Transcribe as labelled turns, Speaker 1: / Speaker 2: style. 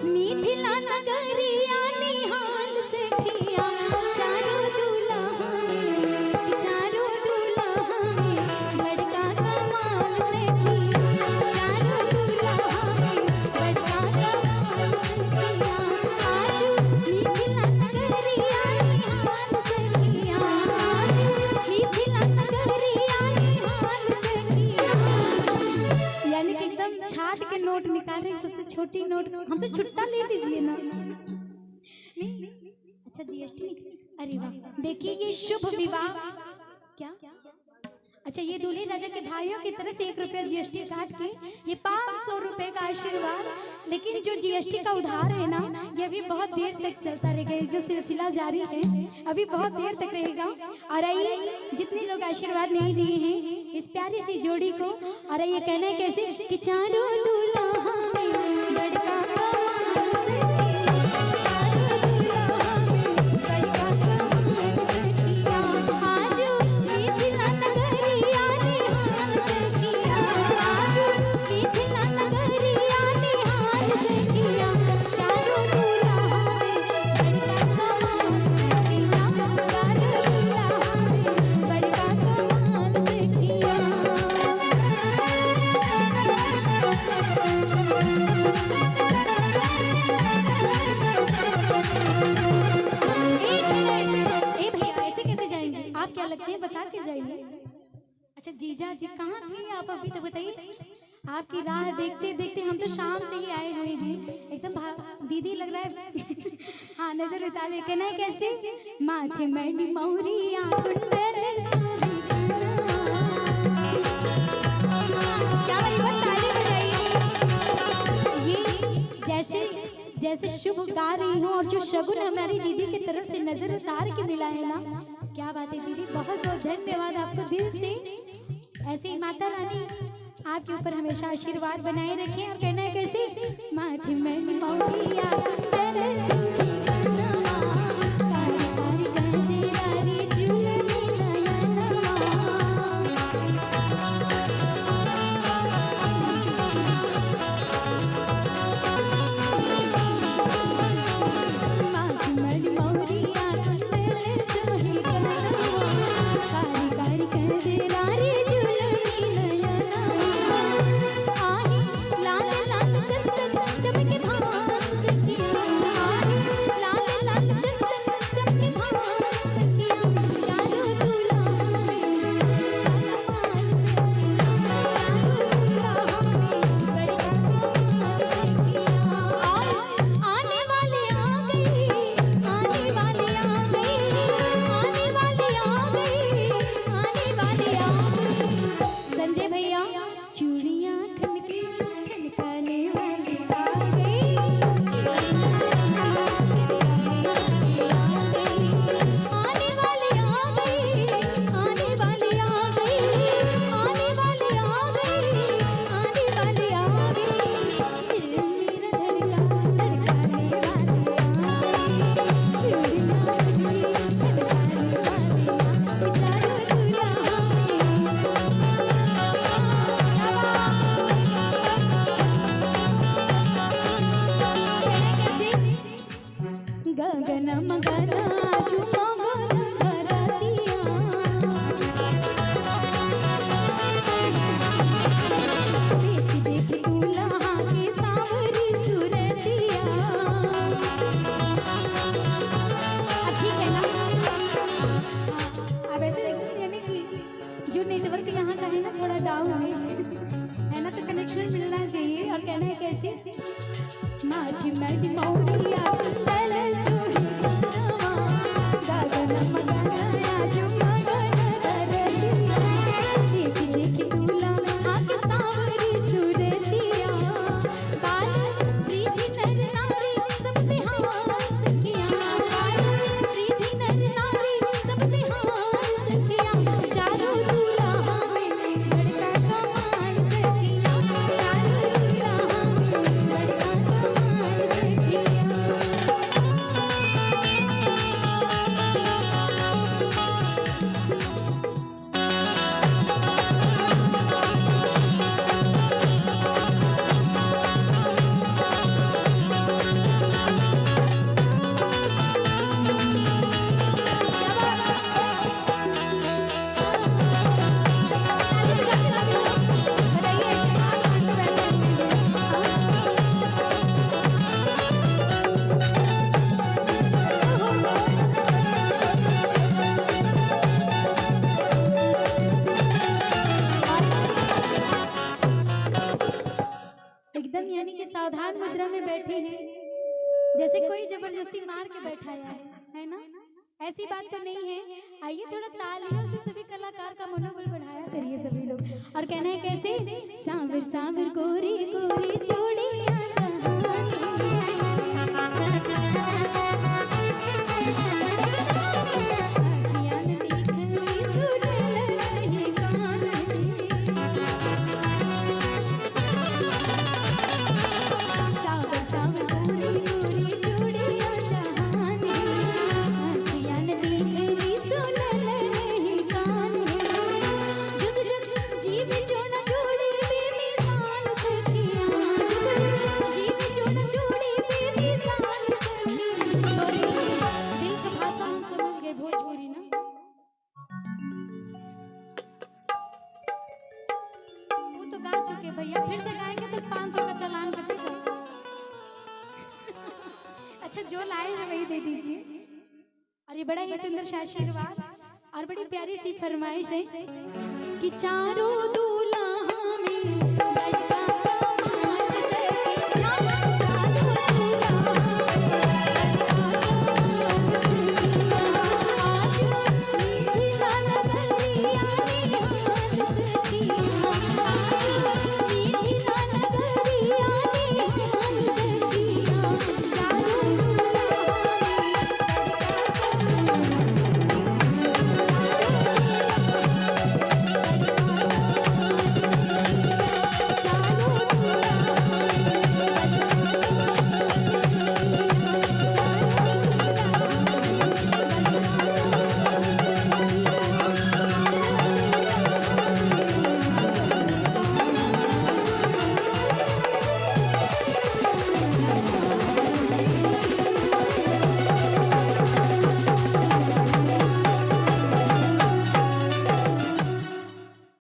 Speaker 1: मिथिला नगरिया निहाल सखिया चारों दुल्हा में चारों दुल्हा में बड़का कमाल सखिया चारों दुल्हा में बड़का कमाल सखिया आज मिथिला नगरिया निहाल सखिया आज मिथिला नगरिया निहाल सखिया। यानी कि एकदम छाट के नोट निकाल रहे हैं, सबसे छोटी नोट हमसे छुट्टा ले लीजिए ना। नहीं अच्छा जीएसटी, अरे वाह देखिए ये शुभ विवाह क्या अच्छा ये दूल्हे राजा के भाइयों की तरफ से 1 रुपया जीएसटी काट के ये 500 रुपए का आशीर्वाद। लेकिन जो जीएसटी का उधार है ना ये अभी बहुत देर तक चलता रहेगा, जो सिलसिला जारी है अभी बहुत देर तक रहेगा। और आइए जितने लोग आशीर्वाद नहीं दिए हैं इस प्यारी सी जोड़ी को, और ये कहना है कैसे कि चारों दुल्हा में बड़का कमाल सखिया चारों दुल्हा में बड़का कमाल सखिया आज मिथिला नगरिया निहाल सखिया आज मिथिला नगरिया निहाल सखिया चारों दुल्हा में बड़का कमाल सखिया चारों दुल्हा में बड़का कमाल सखिया। ए भैया ऐसे कैसे जाएंगे, आप क्या लगते हैं बता के जाइए। अच्छा जीजा जी कहाँ थे आप अभी तो बताइए, आपकी राह देखते देखते हम तो शाम से ही आए हुए हैं, एकदम दीदी लग रहा है। हाँ नजर उतारे कहना है कैसे माथे मणि मौरिया कुंडल क्या भाई बस ताली बजाइए। ये जैसे जैसे शुभ गा रही हूँ और जो शगुन हमारी दीदी की तरफ से नजर उतार के मिला है ना, क्या बात है दीदी, बहुत बहुत धन्यवाद आपको दिल से। ऐसे ही माता रानी आपके ऊपर हमेशा आशीर्वाद बनाए रखें। और कहना है कैसे माथे मणि मौरिया सखिया बैठी हैं, जैसे कोई जबरदस्ती मार के बैठाया है ना? ऐसी बात तो नहीं है। आइए थोड़ा तालियों से सभी कलाकार का मनोबल बढ़ाया करिए सभी लोग। और कहना है कैसे, सांवर सांवर गोरी गोरी चूड़ियां भोजपुरी ना, वो तो गा चुके भैया, फिर से गाएंगे तो 500 का चालान कटेगा। अच्छा जो लाए हैं वही दे दीजिए। और ये बड़ा ही सुंदर सा आशीर्वाद और बड़ी प्यारी सी फरमाइश है कि चारों